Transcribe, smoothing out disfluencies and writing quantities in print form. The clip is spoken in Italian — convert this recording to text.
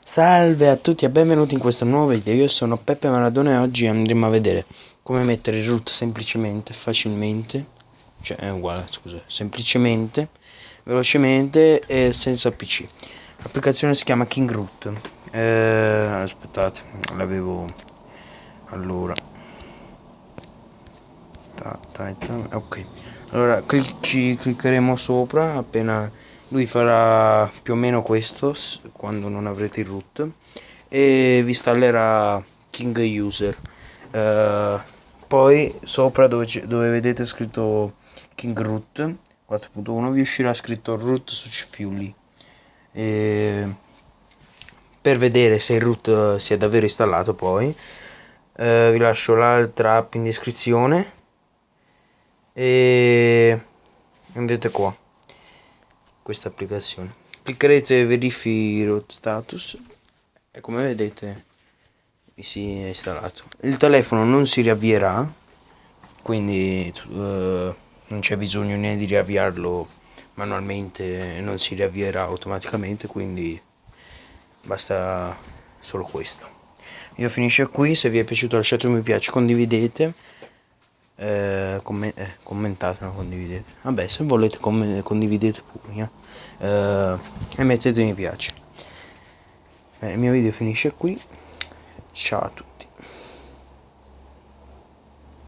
Salve a tutti e benvenuti in questo nuovo video. Io sono Peppe Maradona e oggi andremo a vedere come mettere il root semplicemente, facilmente, cioè è uguale, scusa, semplicemente, velocemente e senza PC. L'applicazione si chiama King Root. Aspettate, l'avevo allora. Ok. Allora ci cliccheremo sopra appena lui farà più o meno questo quando non avrete il root e vi installerà King User. Poi sopra dove vedete scritto King Root 4.1 vi uscirà scritto root su Cifuli. Per vedere se il root si è davvero installato poi vi lascio l'altra app in descrizione e andate qua, questa applicazione, cliccherete verifichi root status e come vedete vi si è installato. Il telefono non si riavvierà, quindi non c'è bisogno né di riavviarlo manualmente, non si riavvierà automaticamente, quindi basta solo questo. Io finisce qui. Se vi è piaciuto lasciate un mi piace, condividete, commentate, no, condividete, vabbè, se volete condividete pure, e mettete mi piace. Il mio video finisce qui, ciao a tutti.